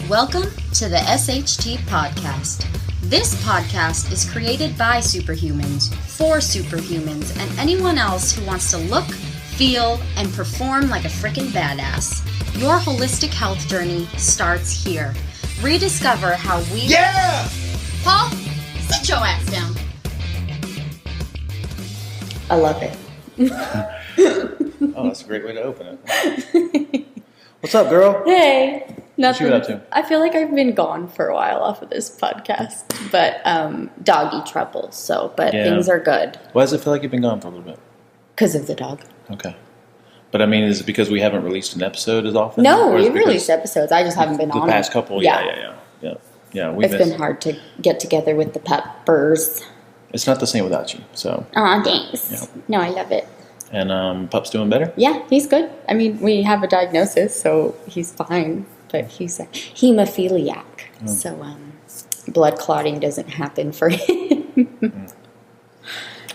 Welcome to the SHT podcast. This podcast is created by superhumans, for superhumans, and anyone else who wants to look, feel, and perform like a freaking badass. Your holistic health journey starts here. Rediscover how we... Yeah! Paul, sit your ass down. I love it. Oh, that's a great way to open it. What's up, girl? Hey. Nothing. What you been up to? I feel like I've been gone for a while off of this podcast, but doggy trouble. But things are good. Why does it feel like you've been gone for a little bit? Because of the dog. Okay. But I mean, is it because we haven't released an episode as often? No, we've released episodes. I just haven't been on the past couple. Yeah. It's been hard to get together with the peppers. It's not the same without you. So. Aw, thanks. Yeah. No, I love it. And Pup's doing better? Yeah, he's good. I mean, we have a diagnosis, so he's fine. But he's a hemophiliac, so blood clotting doesn't happen for him.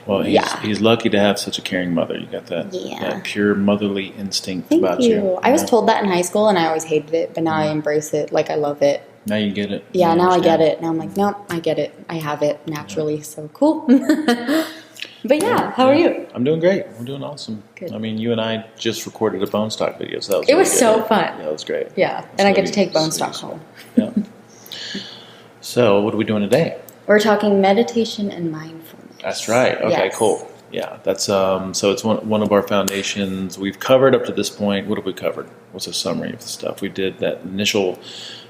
Well, he's lucky to have such a caring mother. You got that pure motherly instinct about you. Thank you. I was told that in high school, and I always hated it, but now I embrace it. Like, I love it. Now you get it. Yeah, now I get it. Now I'm like, nope, I get it. I have it naturally, so cool. But how are you? I'm doing great. We're doing awesome. Good. I mean, you and I just recorded a bone stock video, so that was It was so fun. Yeah, that was great. Yeah, and I get to take bone stock home. Yeah. So, what are we doing today? We're talking meditation and mindfulness. That's right. Okay, yes. Cool. Yeah, that's so it's one of our foundations. We've covered up to this point. What have we covered? What's a summary of the stuff? We did that initial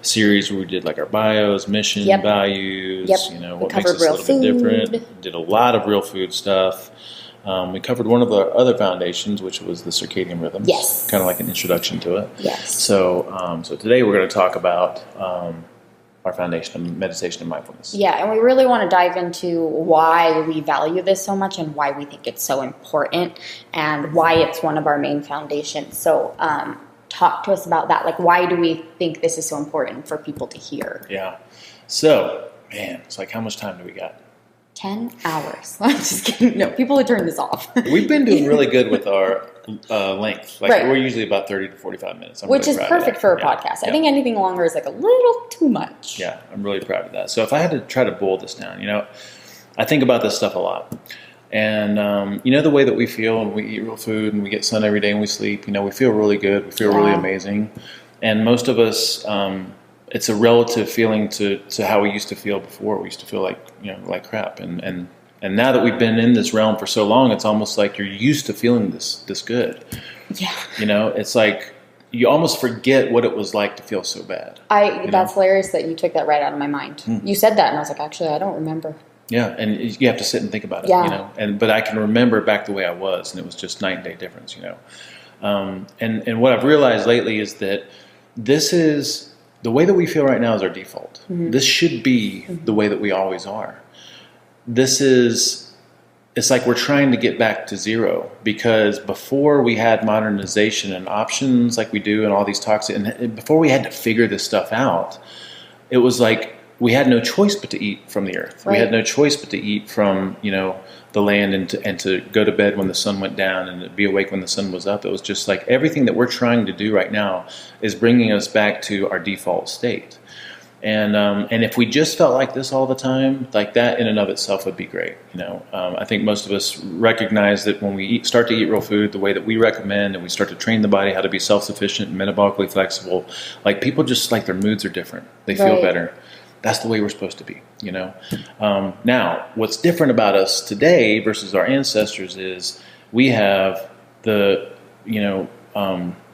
series where we did like our bios, mission, values, what makes us a little bit different. Did a lot of real food stuff. We covered one of our other foundations, which was the circadian rhythms. Yes. Kind of like an introduction to it. Yes. So today we're going to talk about our foundation of meditation and mindfulness. Yeah, and we really want to dive into why we value this so much and why we think it's so important and why it's one of our main foundations. So talk to us about that. Like, why do we think this is so important for people to hear? Yeah. So, man, it's like, how much time do we got? 10 hours. I'm just kidding. No, people would turn this off. We've been doing really good with our length. We're usually about 30 to 45 minutes. Which is perfect for a podcast. I think anything longer is like a little too much. Yeah, I'm really proud of that. So if I had to try to boil this down, I think about this stuff a lot. And, the way that we feel when we eat real food and we get sun every day and we sleep, we feel really good. We feel really amazing. And most of us, it's a relative feeling to how we used to feel before. We used to feel like crap. And now that we've been in this realm for so long, it's almost like you're used to feeling this good. Yeah. It's like you almost forget what it was like to feel so bad. That's hilarious that you took that right out of my mind. You said that and I was like, actually, I don't remember. Yeah, and you have to sit and think about it, but I can remember back the way I was, and it was just night and day difference, And what I've realized lately is that this is the way that we feel right now is our default. Mm-hmm. This should be the way that we always are. It's like we're trying to get back to zero, because before we had modernization and options like we do and all these toxic, and before we had to figure this stuff out, it was like we had no choice but to eat from the earth. Right. We had no choice but to eat from, the land and to go to bed when the sun went down and to be awake when the sun was up. It was just like everything that we're trying to do right now is bringing us back to our default state. And if we just felt like this all the time, like that in and of itself would be great. I think most of us recognize that when we start to eat real food the way that we recommend, and we start to train the body how to be self-sufficient and metabolically flexible, like people just like their moods are different. They feel better. That's the way we're supposed to be, Now, what's different about us today versus our ancestors is we have the,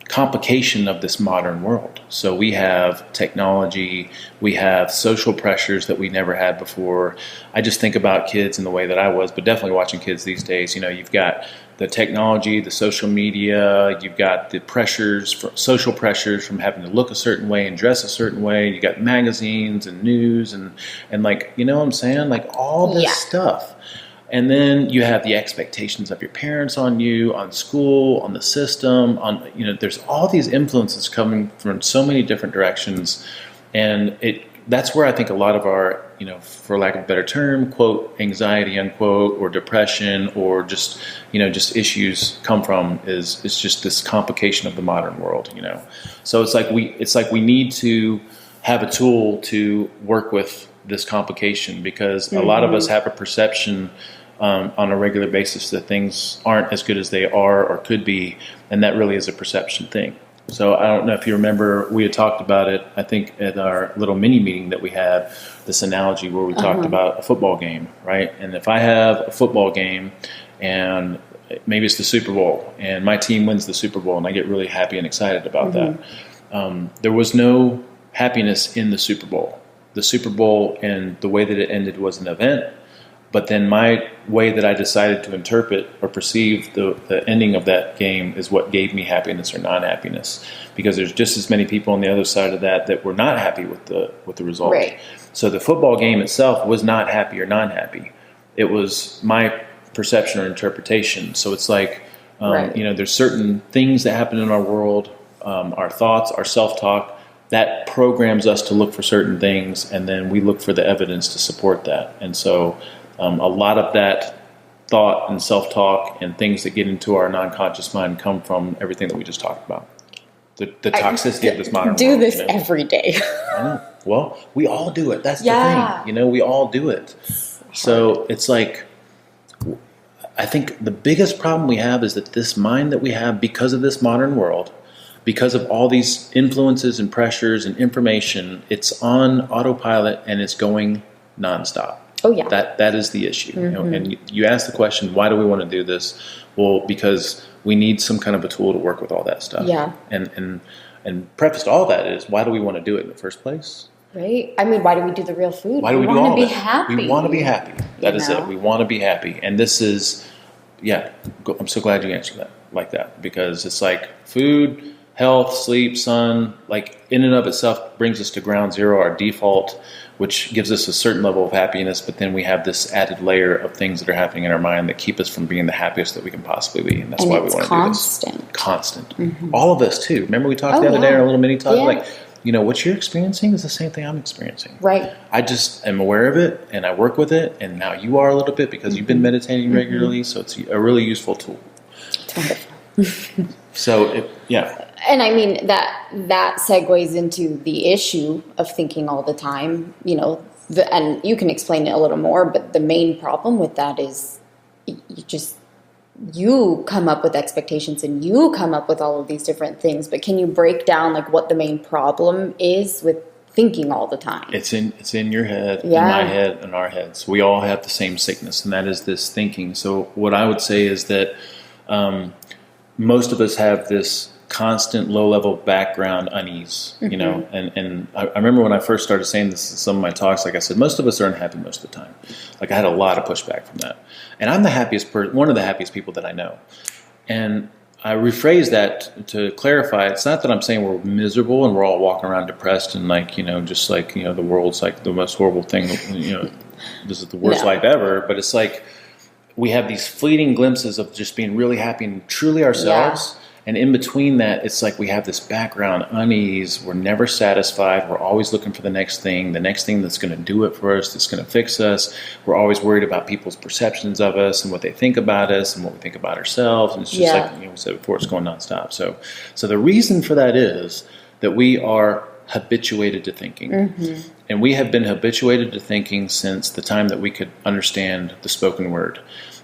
complication of this modern world. So we have technology, we have social pressures that we never had before. I just think about kids in the way that I was, but definitely watching kids these days. You've got the technology, the social media, you've got the social pressures from having to look a certain way and dress a certain way. You got magazines and news and like, what I'm saying? Like all this stuff. And then you have the expectations of your parents on you, on school, on the system, there's all these influences coming from so many different directions. And that's where I think a lot of our, for lack of a better term, quote, anxiety, unquote, or depression, or just issues come from is just this complication of the modern world, So it's like we need to have a tool to work with this complication, because a lot of us have a perception on a regular basis that things aren't as good as they are or could be, and that really is a perception thing. So I don't know if you remember, we had talked about it, I think, at our little mini meeting that we had, this analogy where we talked about a football game, right? And if I have a football game and maybe it's the Super Bowl and my team wins the Super Bowl and I get really happy and excited about that, there was no happiness in the Super Bowl. The Super Bowl and the way that it ended was an event, but then my way that I decided to interpret or perceive the ending of that game is what gave me happiness or non-happiness, because there's just as many people on the other side of that were not happy with the result. Right. So the football game itself was not happy or non-happy. It was my perception or interpretation. So it's like, there's certain things that happen in our world, our thoughts, our self-talk, that programs us to look for certain things, and then we look for the evidence to support that. And so a lot of that thought and self-talk and things that get into our non-conscious mind come from everything that we just talked about. The toxicity of this modern world. Do this every day. Well, we all do it. That's the thing. We all do it. So it's like, I think the biggest problem we have is that this mind that we have, because of this modern world, because of all these influences and pressures and information, it's on autopilot and it's going nonstop. Oh yeah. That is the issue. And you ask the question, why do we want to do this? Well, because we need some kind of a tool to work with all that stuff. Yeah. And preface to all that is, why do we want to do it in the first place? Right. I mean, why do we do the real food? Why do we do all of it? We want to be happy. We want to be happy. That is it. We want to be happy. And this is, I'm so glad you answered that like that, because it's like food, health, sleep, sun, like in and of itself brings us to ground zero, our default, which gives us a certain level of happiness. But then we have this added layer of things that are happening in our mind that keep us from being the happiest that we can possibly be. And that's why we want to do this. Constant. All of us too. Remember we talked the other day in our little mini talk, like, what you're experiencing is the same thing I'm experiencing. Right. I just am aware of it and I work with it. And now you are a little bit, because you've been meditating regularly. So it's a really useful tool. It's wonderful. So, And I mean, that segues into the issue of thinking all the time, and you can explain it a little more, but the main problem with that is you come up with expectations and you come up with all of these different things, but can you break down like what the main problem is with thinking all the time? It's in your head, in my head, in our heads. We all have the same sickness, and that is this thinking. So what I would say is that most of us have this constant low-level background unease, and I remember when I first started saying this in some of my talks, like I said, most of us are unhappy most of the time. Like I had a lot of pushback from that. And I'm the happiest one of the happiest people that I know. And I rephrase that to clarify, it's not that I'm saying we're miserable and we're all walking around depressed and just like, the world's like the most horrible thing, this is the worst life ever, but it's like we have these fleeting glimpses of just being really happy and truly ourselves. Yeah. And in between that, it's like we have this background unease. We're never satisfied. We're always looking for the next thing that's going to do it for us, that's going to fix us. We're always worried about people's perceptions of us and what they think about us and what we think about ourselves. And it's just like we said before, it's going nonstop. So the reason for that is that we are habituated to thinking. And we have been habituated to thinking since the time that we could understand the spoken word.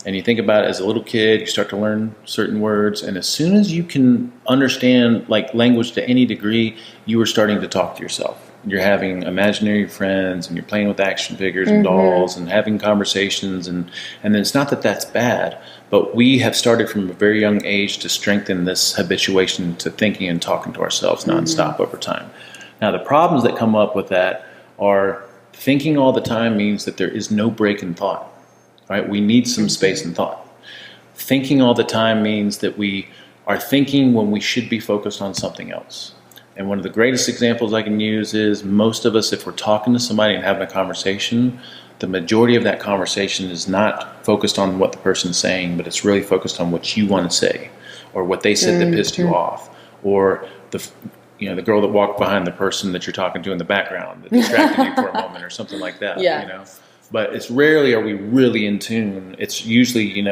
And you think about it, as a little kid, you start to learn certain words, and as soon as you can understand like language to any degree, you are starting to talk to yourself. You're having imaginary friends, and you're playing with action figures and dolls, and having conversations, and then it's not that that's bad, but we have started from a very young age to strengthen this habituation to thinking and talking to ourselves nonstop over time. Now, the problems that come up with that are thinking all the time means that there is no break in thought. Right? We need some space in thought. Thinking all the time means that we are thinking when we should be focused on something else. And one of the greatest examples I can use is most of us, if we're talking to somebody and having a conversation, the majority of that conversation is not focused on what the person's saying, but it's really focused on what you want to say, or what they said that pissed you off, or the girl that walked behind the person that you're talking to in the background that distracted you for a moment, or something like that. But it's rarely are we really in tune. It's usually,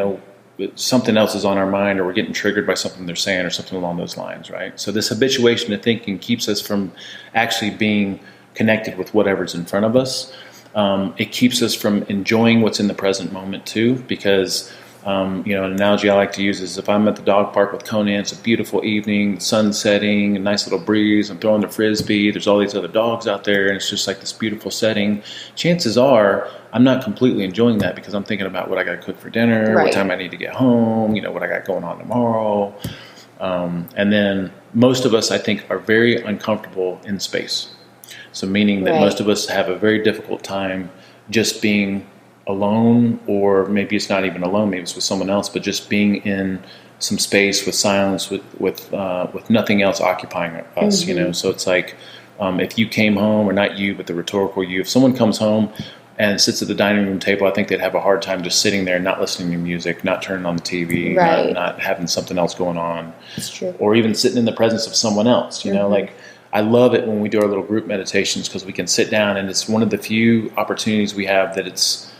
something else is on our mind, or we're getting triggered by something they're saying or something along those lines, right? So this habituation of thinking keeps us from actually being connected with whatever's in front of us. It keeps us from enjoying what's in the present moment too, because an analogy I like to use is if I'm at the dog park with Conan, it's a beautiful evening, the sun's setting, a nice little breeze, I'm throwing the frisbee, there's all these other dogs out there, and it's just like this beautiful setting. Chances are I'm not completely enjoying that because I'm thinking about what I got to cook for dinner, Right. what time I need to get home, what I got going on tomorrow. And then most of us, I think, are very uncomfortable in space. So meaning that Right. most of us have a very difficult time just being alone, or maybe it's not even alone, maybe it's with someone else, but just being in some space with silence, with nothing else occupying us, So it's like if you came home, or not you, but the rhetorical you, if someone comes home and sits at the dining room table, I think they'd have a hard time just sitting there, not listening to music, not turning on the TV, Right. not having something else going on. It's true. Or even sitting in the presence of someone else, like I love it when we do our little group meditations because we can sit down, and it's one of the few opportunities we have that it's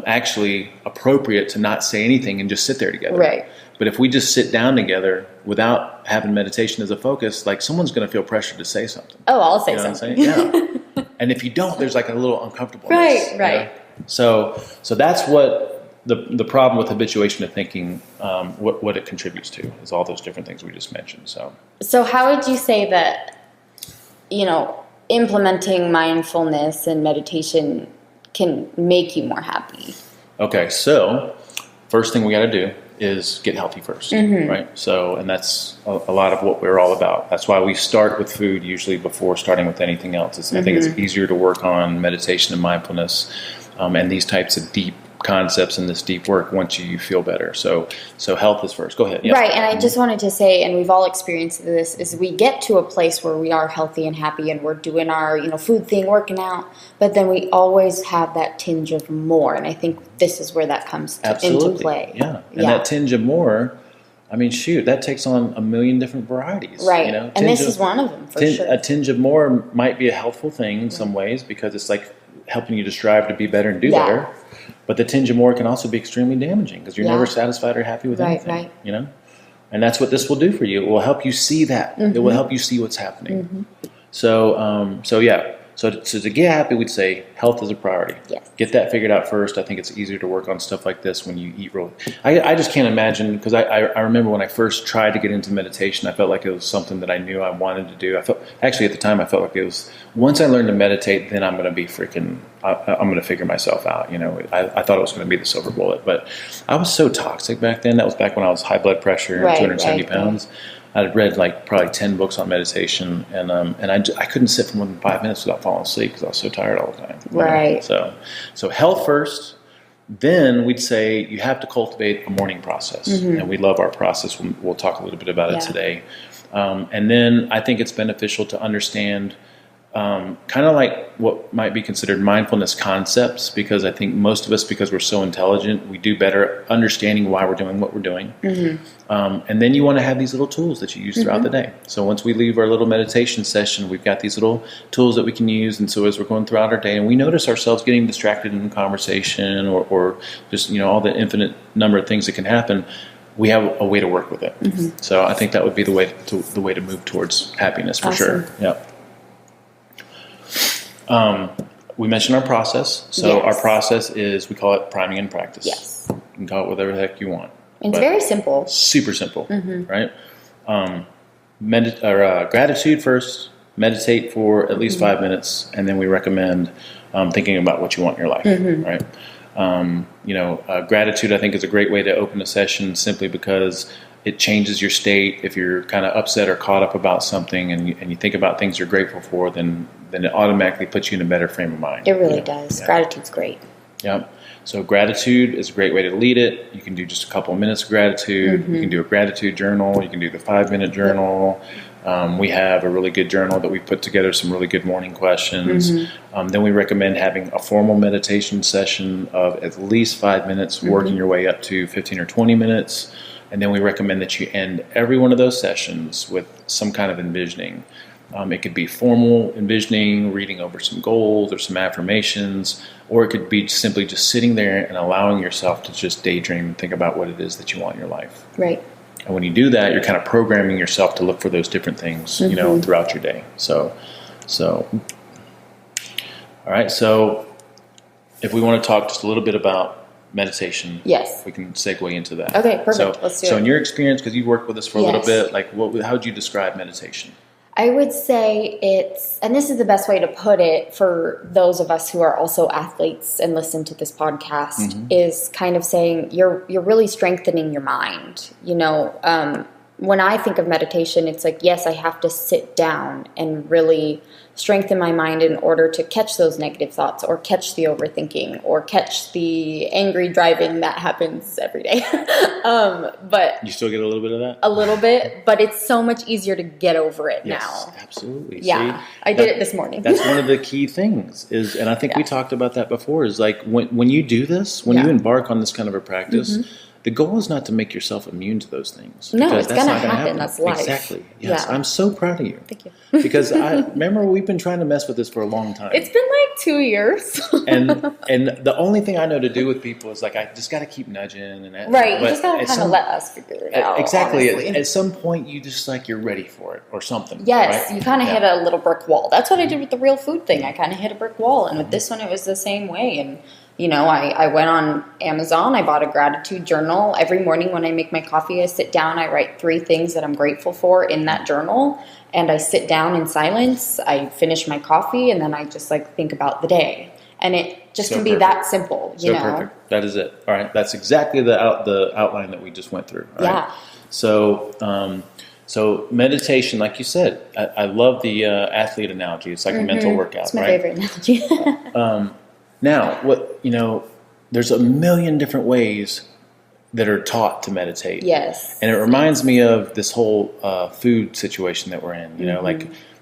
actually appropriate to not say anything and just sit there together. Right. But if we just sit down together without having meditation as a focus, like someone's going to feel pressure to say something. Oh, I'll say You know what I'm something. saying? Yeah. And if you don't, there's like a little uncomfortableness. Right. So that's what the problem with habituation of thinking, what it contributes to is all those different things we just mentioned. So how would you say that, implementing mindfulness and meditation can make you more happy? Okay, so first thing we got to do is get healthy first, right? So, and that's a lot of what we're all about. That's why we start with food usually before starting with anything else. I think it's easier to work on meditation and mindfulness and these types of deep concepts and this deep work once you feel better. So health is first. Go ahead. Yeah. Right, and I just wanted to say, and we've all experienced this, is we get to a place where we are healthy and happy and we're doing our, food thing, working out, but then we always have that tinge of more, and I think this is where that comes into play. Yeah, and that tinge of more, I mean, shoot, that takes on a million different varieties. Right, and this is one of them, for sure. A tinge of more might be a helpful thing in some ways because it's like helping you to strive to be better and do better. But the tinge of more can also be extremely damaging because you're never satisfied or happy with anything. Right. And that's what this will do for you. It will help you see that. It will help you see what's happening. So to get happy, we'd say health is a priority. Yes. Get that figured out first. I think it's easier to work on stuff like this when you eat real. I just can't imagine, because I remember when I first tried to get into meditation, I felt like it was something that I knew I wanted to do. Actually at the time I felt like it was, once I learned to meditate, then I'm going to be I'm going to figure myself out. I thought it was going to be the silver bullet, but I was so toxic back then. That was back when I was high blood pressure and 270 pounds. I had read probably 10 books on meditation, and I couldn't sit for more than 5 minutes without falling asleep because I was so tired all the time. Right. So health first. Then we'd say you have to cultivate a morning process, and we love our process. We'll talk a little bit about it today. And then I think it's beneficial to understand kind of like what might be considered mindfulness concepts, because I think most of us, because we're so intelligent, we do better understanding why we're doing what we're doing. And then you want to have these little tools that you use throughout the day. So once we leave our little meditation session, we've got these little tools that we can use. And so as we're going throughout our day and we notice ourselves getting distracted in conversation or just, all the infinite number of things that can happen, we have a way to work with it. So I think that would be the way to move towards happiness for sure. Yeah. We mentioned our process. So our process is, we call it priming and practice. Yes. You can call it whatever the heck you want. It's very simple. Super simple, right? Gratitude first, meditate for at least 5 minutes, and then we recommend thinking about what you want in your life, right? Gratitude, I think, is a great way to open a session simply because it changes your state. If you're kind of upset or caught up about something and you think about things you're grateful for, then it automatically puts you in a better frame of mind. It really does. Yeah. Gratitude's great. Yeah. So gratitude is a great way to lead it. You can do just a couple of minutes of gratitude. You can do a gratitude journal. You can do the 5-minute journal. We have a really good journal that we put together, some really good morning questions. Then we recommend having a formal meditation session of at least 5 minutes, working your way up to 15 or 20 minutes. And then we recommend that you end every one of those sessions with some kind of envisioning. It could be formal envisioning, reading over some goals or some affirmations, or it could be simply just sitting there and allowing yourself to just daydream and think about what it is that you want in your life. Right. And when you do that, you're kind of programming yourself to look for those different things, throughout your day. So So, all right. So if we want to talk just a little bit about meditation, yes, we can segue into that. Okay, perfect. So, Let's do it. So in your experience, because you've worked with us for a little Yes. bit, like how would you describe meditation? I would say it's, and this is the best way to put it for those of us who are also athletes and listen to this podcast, is kind of saying you're really strengthening your mind. You know, when I think of meditation, it's like, yes, I have to sit down and really strengthen my mind in order to catch those negative thoughts or catch the overthinking or catch the angry driving that happens every day. But you still get a little bit of that? A little bit, but it's so much easier to get over it yes, now. Absolutely. Yeah, I did it this morning. That's one of the key things is, and I think we talked about that before, is like when you do this, when you embark on this kind of a practice, the goal is not to make yourself immune to those things. No, it's going to happen. That's life. Exactly. Yes. Yeah. I'm so proud of you. Thank you. Because I remember we've been trying to mess with this for a long time. It's been like 2 years. and the only thing I know to do with people is like I just got to keep nudging and right. You just got to kind of let us figure it out. Exactly. Honestly. At some point, you just like you're ready for it or something. Yes, right? you kind of hit a little brick wall. That's what I did with the real food thing. I kind of hit a brick wall, and with this one, it was the same way. And you know, I went on Amazon. I bought a gratitude journal. Every morning when I make my coffee, I sit down. I write 3 things that I'm grateful for in that journal. And I sit down in silence. I finish my coffee. And then I just like think about the day. And it just can be that simple, you know. Perfect. That is it. All right. That's exactly the outline that we just went through. All right? So, so meditation, like you said, I love the athlete analogy. It's like a mental workout. It's my favorite analogy. Now, there's a million different ways that are taught to meditate. Yes. And it reminds me of this whole food situation that we're in. You know,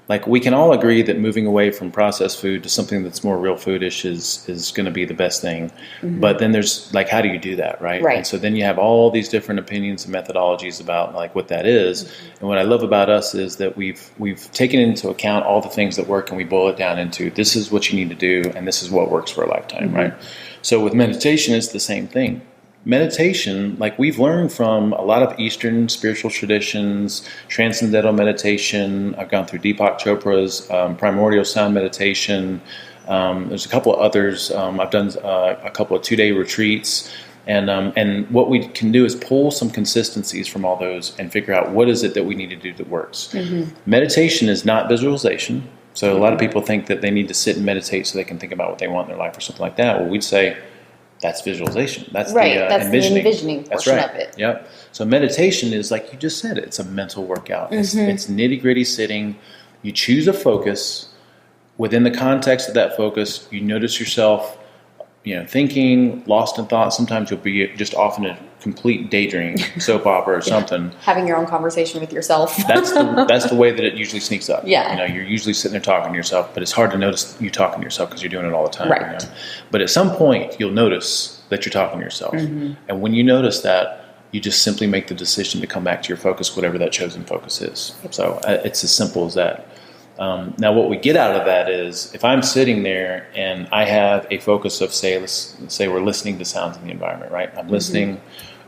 like we can all agree that moving away from processed food to something that's more real foodish is going to be the best thing. But then there's like, how do you do that, right? Right. And so then you have all these different opinions and methodologies about like what that is. And what I love about us is that we've taken into account all the things that work and we boil it down into this is what you need to do and this is what works for a lifetime, right? So with meditation, it's the same thing. Meditation, like we've learned from a lot of Eastern spiritual traditions, transcendental meditation. I've gone through Deepak Chopra's primordial sound meditation. There's a couple of others. I've done a couple of 2-day retreats. And what we can do is pull some consistencies from all those and figure out what is it that we need to do that works. Meditation is not visualization. So a lot of people think that they need to sit and meditate so they can think about what they want in their life or something like that. Well, we'd say, that's visualization. That's that's envisioning. the envisioning portion of it. Yep. So meditation is like you just said, it's a mental workout. It's nitty gritty sitting. You choose a focus. Within the context of that focus, you notice yourself, thinking, lost in thought. Sometimes you'll be just off in a complete daydream, soap opera or something. Having your own conversation with yourself. That's the way that it usually sneaks up. Yeah. You're usually sitting there talking to yourself, but it's hard to notice you talking to yourself because you're doing it all the time. Right. But at some point, you'll notice that you're talking to yourself. And when you notice that, you just simply make the decision to come back to your focus, whatever that chosen focus is. So it's as simple as that. Now, what we get out of that is if I'm sitting there and I have a focus of, let's say we're listening to sounds in the environment, right? I'm listening.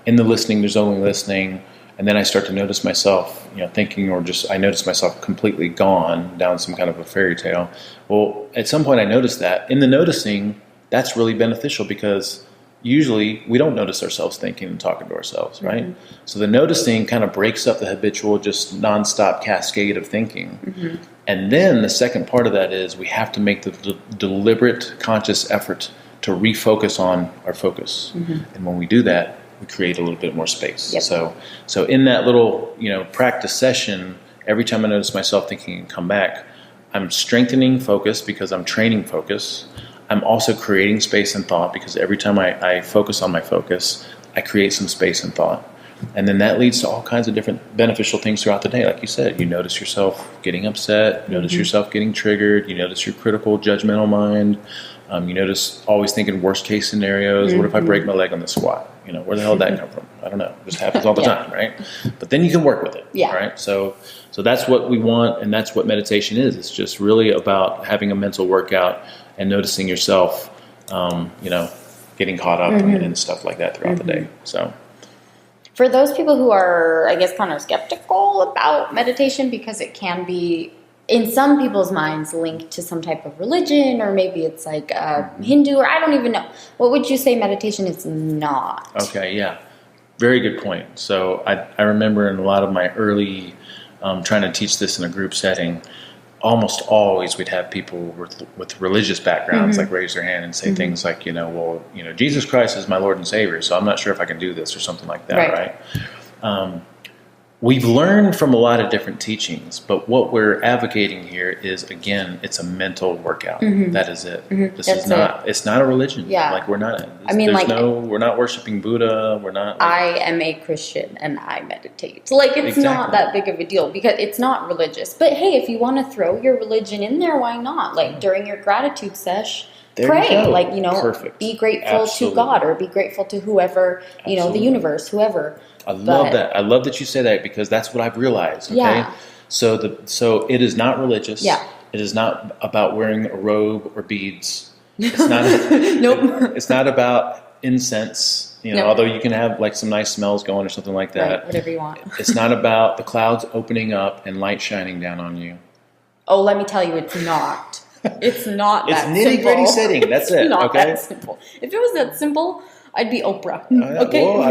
In the listening, there's only listening. And then I start to notice myself, thinking, or just I notice myself completely gone down some kind of a fairy tale. Well, at some point I notice that. In the noticing, that's really beneficial because usually we don't notice ourselves thinking and talking to ourselves, right? So the noticing kind of breaks up the habitual, just nonstop cascade of thinking. And then the second part of that is we have to make the deliberate, conscious effort to refocus on our focus. And when we do that, we create a little bit more space. So in that little, practice session, every time I notice myself thinking and come back, I'm strengthening focus because I'm training focus. I'm also creating space and thought because every time I focus on my focus, I create some space and thought. And then that leads to all kinds of different beneficial things throughout the day. Like you said, you notice yourself getting upset, you notice yourself getting triggered, you notice your critical, judgmental mind. You notice always thinking worst case scenarios. What if I break my leg on the squat? Where the hell did that come from? I don't know. It just happens all the time, right? But then you can work with it, right? So that's what we want, and that's what meditation is. It's just really about having a mental workout and noticing yourself, getting caught up and stuff like that throughout the day. So, for those people who are, I guess, kind of skeptical about meditation because it can be in some people's minds linked to some type of religion, or maybe it's like Hindu, or I don't even know. What would you say meditation is not? Okay, yeah. Very good point. So I remember in a lot of my early trying to teach this in a group setting, almost always we'd have people with religious backgrounds like raise their hand and say things like, Jesus Christ is my Lord and Savior, so I'm not sure if I can do this or something like that, right? We've learned from a lot of different teachings, but what we're advocating here is, again, it's a mental workout. That is it. It's not a religion. Yeah. Like we're not, we're not worshiping Buddha. We're not. I am a Christian and I meditate. Like it's not that big of a deal because it's not religious. But hey, if you want to throw your religion in there, why not? Like during your gratitude sesh, pray. Like, Perfect. Be grateful to God or be grateful to whoever, the universe, whoever. I love that. I love that you say that because that's what I've realized. Okay, yeah. So it is not religious. Yeah. It is not about wearing a robe or beads. It's not. Nope. It's not about incense. Although you can have like some nice smells going or something like that. Right, whatever you want. It's not about the clouds opening up and light shining down on you. Oh, let me tell you, it's not. It's not that simple. It's nitty-gritty setting. That's it. It's not okay? that simple. If it was that simple, I'd be Oprah. Okay. Well,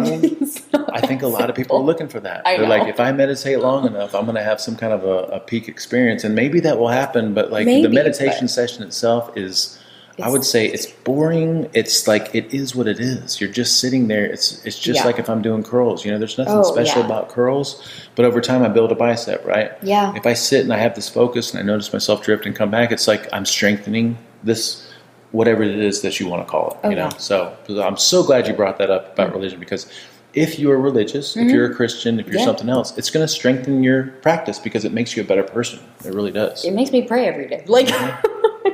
I think a lot of people are looking for that. They're like, if I meditate long enough, I'm going to have some kind of a peak experience, and maybe that will happen. But the meditation session itself is, I would say, it's boring. It's like it is what it is. You're just sitting there. It's just like if I'm doing curls. There's nothing special about curls, but over time I build a bicep, right? Yeah. If I sit and I have this focus and I notice myself drift and come back, it's like I'm strengthening this. Whatever it is that you want to call it, So I'm so glad you brought that up about religion because if you are religious, if you're a Christian, if you're something else, it's going to strengthen your practice because it makes you a better person. It really does. It makes me pray every day. Like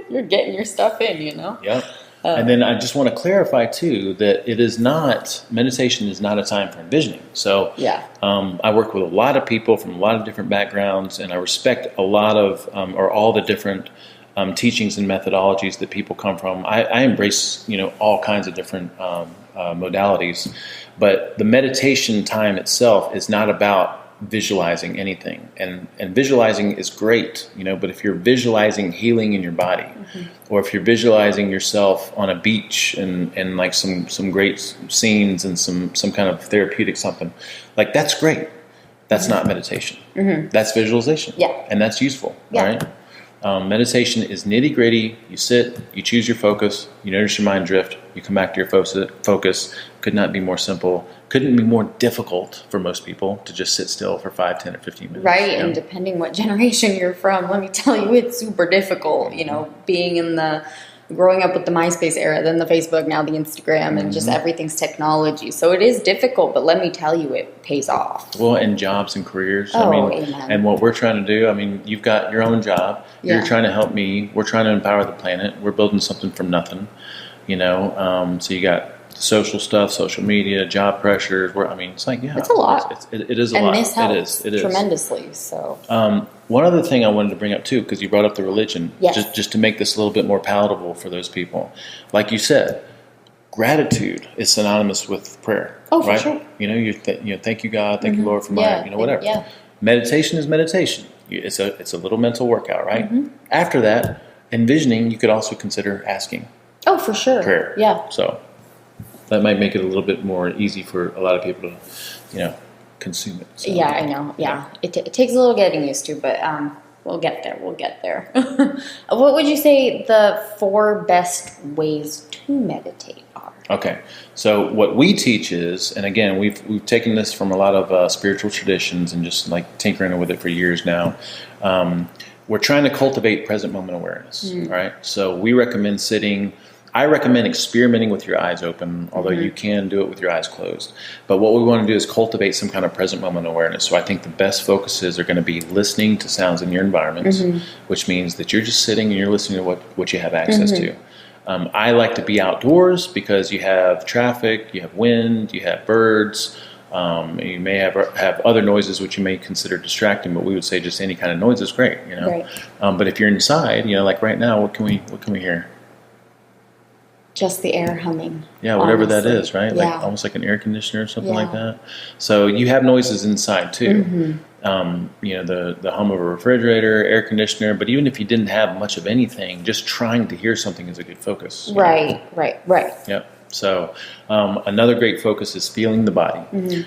you're getting your stuff in, Yeah. And then I just want to clarify too that meditation is not a time for envisioning. So I work with a lot of people from a lot of different backgrounds, and I respect a lot of or all the different teachings and methodologies that people come from. I embrace, all kinds of different modalities, but the meditation time itself is not about visualizing anything. And visualizing is great, but if you're visualizing healing in your body, or if you're visualizing yourself on a beach and like some great scenes and some kind of therapeutic something, like that's great. That's not meditation. That's visualization. Yeah. And that's useful. Yeah. All right. Meditation is nitty gritty. You sit, you choose your focus, you notice your mind drift, you come back to your focus. Could not be more simple. Couldn't be more difficult for most people to just sit still for 5, 10, or 15 minutes. Right, and depending what generation you're from, let me tell you, it's super difficult, being in growing up with the MySpace era, then the Facebook, now the Instagram, and just everything's technology. So it is difficult, but let me tell you, it pays off. Well, and jobs and careers. Amen. And what we're trying to do, you've got your own job. Yeah. You're trying to help me. We're trying to empower the planet. We're building something from nothing, So you got social stuff, social media, job pressures. It's like, it's a lot. It is a and lot. This helps it is tremendously. So. One other thing I wanted to bring up too, because you brought up the religion, yes. just to make this a little bit more palatable for those people. Like you said, gratitude is synonymous with prayer. Oh, right? for sure. Thank you God, thank you Lord for my, whatever. Yeah. Meditation is meditation. It's a little mental workout, right? After that, envisioning, you could also consider asking. Oh, for sure. Prayer. Yeah. So that might make it a little bit more easy for a lot of people to, consume it. So, yeah, I know. Yeah. It takes a little getting used to, but we'll get there. What would you say the 4 best ways to meditate are? Okay. So what we teach is, and again, we've taken this from a lot of spiritual traditions and just like tinkering with it for years now. We're trying to cultivate present moment awareness, right? So we recommend I recommend experimenting with your eyes open, although you can do it with your eyes closed. But what we want to do is cultivate some kind of present moment awareness. So I think the best focuses are going to be listening to sounds in your environment, which means that you're just sitting and you're listening to what you have access to. I like to be outdoors because you have traffic, you have wind, you have birds. You may have other noises which you may consider distracting, but we would say just any kind of noise is great, Right. But if you're inside, like right now, what can we hear? Just the air humming. Yeah, whatever honestly. that is, right? Yeah. Like almost like an air conditioner or something like that. So you have noises inside too. the hum of a refrigerator, air conditioner. But even if you didn't have much of anything, just trying to hear something is a good focus. Right. Yep. So another great focus is feeling the body.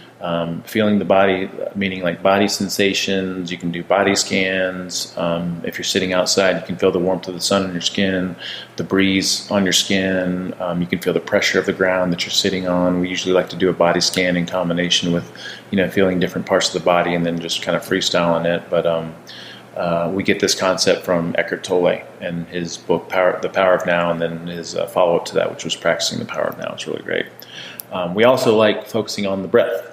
Feeling the body, meaning like body sensations. You can do body scans. If you're sitting outside, you can feel the warmth of the sun on your skin, the breeze on your skin. You can feel the pressure of the ground that you're sitting on. We usually like to do a body scan in combination with, feeling different parts of the body and then just kind of freestyling it. But we get this concept from Eckhart Tolle and his book, The Power of Now, and then his follow-up to that, which was Practicing the Power of Now. It's really great. We also like focusing on the breath.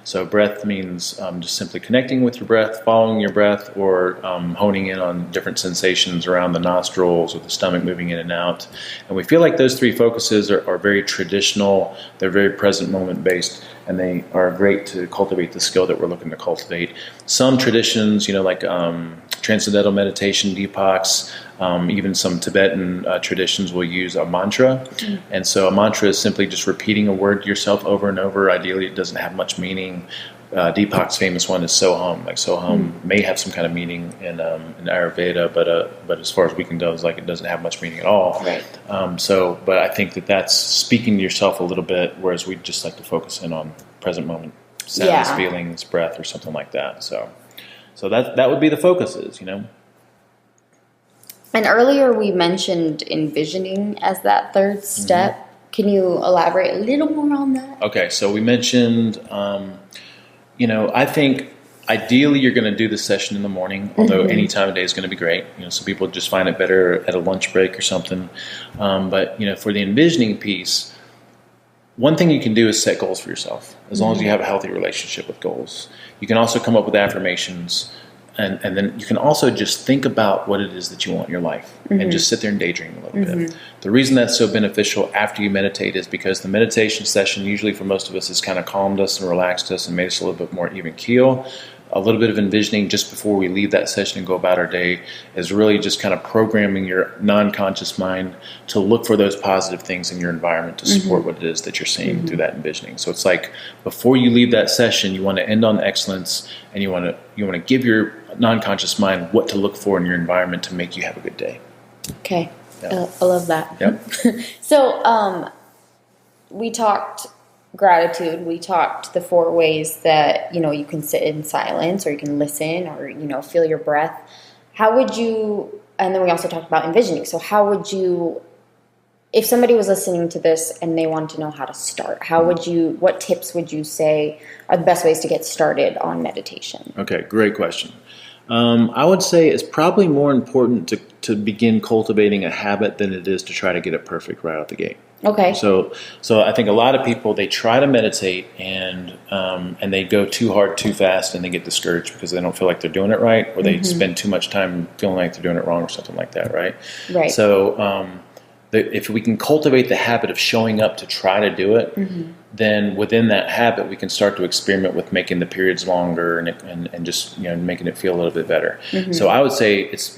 So breath means just simply connecting with your breath, following your breath, or honing in on different sensations around the nostrils or the stomach moving in and out. And we feel like those three focuses are very traditional. They're very present moment based, and they are great to cultivate the skill that we're looking to cultivate. Some traditions, like transcendental meditation, Deepaks, even some Tibetan traditions will use a mantra. And so a mantra is simply just repeating a word to yourself over and over. Ideally, it doesn't have much meaning. Deepak's famous one is Soham. Like Soham may have some kind of meaning in Ayurveda, but as far as we can tell, it's like it doesn't have much meaning at all. Right. But I think that's speaking to yourself a little bit, whereas we just like to focus in on present moment sounds, feelings, breath, or something like that. So that would be the focuses, And earlier we mentioned envisioning as that third step. Can you elaborate a little more on that? Okay, so we mentioned, I think ideally you're going to do this session in the morning, although any time of day is going to be great. Some people just find it better at a lunch break or something. But for the envisioning piece, one thing you can do is set goals for yourself, as long as you have a healthy relationship with goals. You can also come up with affirmations. And then you can also just think about what it is that you want in your life and just sit there and daydream a little bit. The reason that's so beneficial after you meditate is because the meditation session usually for most of us has kind of calmed us and relaxed us and made us a little bit more even keel. A little bit of envisioning just before we leave that session and go about our day is really just kind of programming your non-conscious mind to look for those positive things in your environment to support what it is that you're seeing through that envisioning. So it's like before you leave that session, you want to end on excellence, and you want to give your non-conscious mind what to look for in your environment to make you have a good day. Okay. I love that. Yep. So we talked gratitude. We talked the 4 ways that, you can sit in silence, or you can listen, or, feel your breath. How would you, and then we also talked about envisioning. So how would you, if somebody was listening to this and they wanted to know how to start, what tips would you say are the best ways to get started on meditation? Okay, great question. I would say it's probably more important to begin cultivating a habit than it is to try to get it perfect right out the gate. Okay. So I think a lot of people, they try to meditate and they go too hard too fast and they get discouraged because they don't feel like they're doing it right, or they spend too much time feeling like they're doing it wrong or something like that, right? Right. So if we can cultivate the habit of showing up to try to do it, then within that habit we can start to experiment with making the periods longer and just making it feel a little bit better. So I would say it's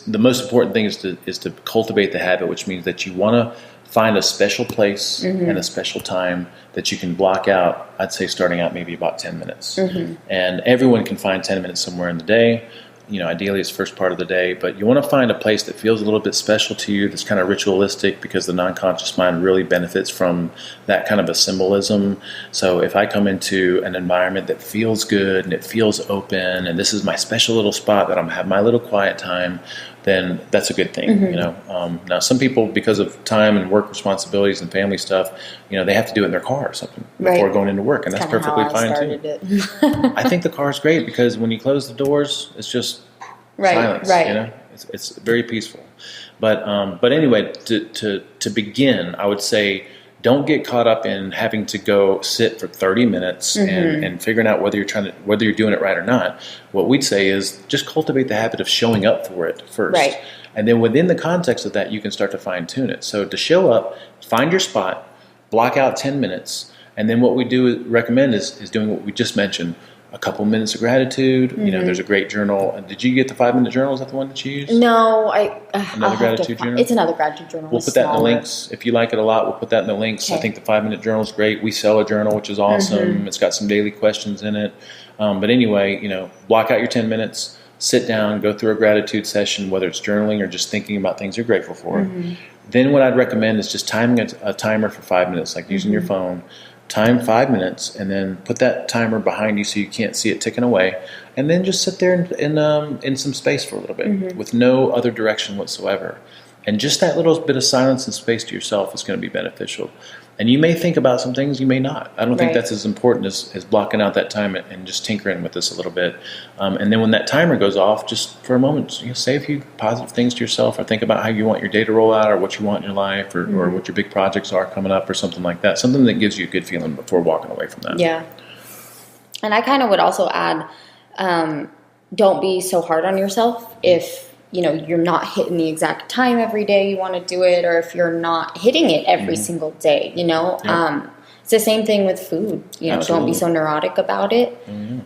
the most important thing is to cultivate the habit, which means that you want to find a special place and a special time that you can block out. I'd say starting out maybe about 10 minutes. And everyone can find 10 minutes somewhere in the day. Ideally it's first part of the day, but you want to find a place that feels a little bit special to you, that's kind of ritualistic, because the non-conscious mind really benefits from that kind of a symbolism. So if I come into an environment that feels good and it feels open, and this is my special little spot that I'm have my little quiet time, then that's a good thing. Now some people, because of time and work responsibilities and family stuff, they have to do it in their car or something before going into work, and that's perfectly fine too. I think the car is great because when you close the doors, it's just silence. Right. It's very peaceful. But anyway, to begin, I would say don't get caught up in having to go sit for 30 minutes and figuring out whether you're doing it right or not. What we'd say is just cultivate the habit of showing up for it first. Right. And then within the context of that, you can start to fine tune it. So to show up, find your spot, block out 10 minutes, and then what we recommend is doing what we just mentioned. A couple minutes of gratitude. There's a great journal. Did you get the 5-minute journal? Is that the one that you use? No, another gratitude journal. It's another gratitude journal. We'll put that in the links. If you like it a lot, we'll put that in the links. Okay. I think the 5-minute journal is great. We sell a journal, which is awesome. It's got some daily questions in it. But anyway, block out your 10 minutes, sit down, go through a gratitude session, whether it's journaling or just thinking about things you're grateful for. Then what I'd recommend is just timing a timer for 5 minutes, like using your phone. Time 5 minutes, and then put that timer behind you so you can't see it ticking away, and then just sit there in some space for a little bit with no other direction whatsoever. And just that little bit of silence and space to yourself is going to be beneficial. And you may think about some things, you may not. I don't think that's as important as blocking out that time and just tinkering with this a little bit. And then when that timer goes off, just for a moment, say a few positive things to yourself, or think about how you want your day to roll out, or what you want in your life, or what your big projects are coming up, or something like that. Something that gives you a good feeling before walking away from that. Yeah. And I kind of would also add, don't be so hard on yourself if you're not hitting the exact time every day you want to do it, or if you're not hitting it every single day, It's the same thing with food. Don't be so neurotic about it.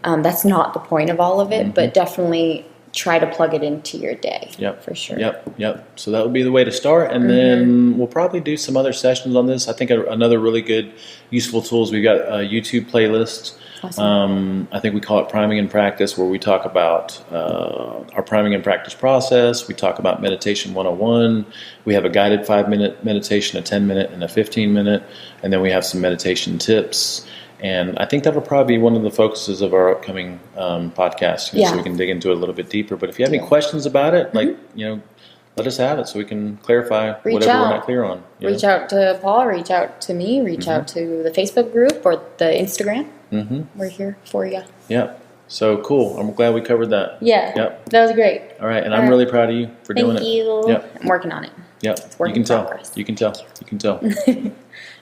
That's not the point of all of it, but definitely try to plug it into your day. For sure. Yep. So that would be the way to start. And then we'll probably do some other sessions on this. I think another really good, useful tool is we've got a YouTube playlist. Awesome. I think we call it Priming and Practice, where we talk about our priming and practice process. We talk about Meditation 101. We have a guided 5-minute meditation, a 10-minute, and a 15-minute. And then we have some meditation tips. And I think that'll probably be one of the focuses of our upcoming podcast, so we can dig into it a little bit deeper. But if you have any questions about it, let us have it so we can clarify whatever we're not clear on. Reach out to Paul, reach out to me, reach out to the Facebook group or the Instagram. We're here for you. Yep. So cool. I'm glad we covered that. Yeah. Yep. That was great. All right. And I'm really proud of you for doing it. Thank you. Yep. I'm working on it. Yep. It's work in progress. You can tell.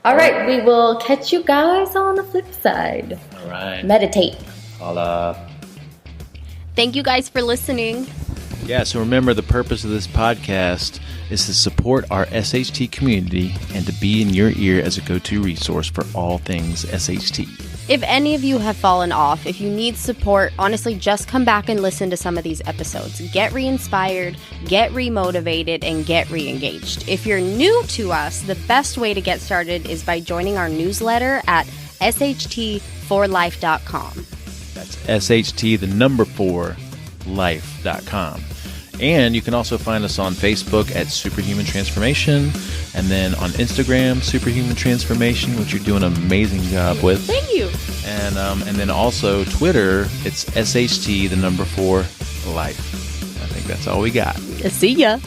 All right. We will catch you guys on the flip side. All right. Meditate. Holla. Thank you guys for listening. Yeah, so remember, the purpose of this podcast is to support our SHT community and to be in your ear as a go-to resource for all things SHT. If any of you have fallen off, if you need support, honestly, just come back and listen to some of these episodes. Get re-inspired, get re-motivated, and get re-engaged. If you're new to us, the best way to get started is by joining our newsletter at sht4life.com. That's SHT, the number 4, life.com. And you can also find us on Facebook at Superhuman Transformation, and then on Instagram, Superhuman Transformation, which you're doing an amazing job with. Thank you. And then also Twitter, it's SHT, the number 4, life. I think that's all we got. See ya.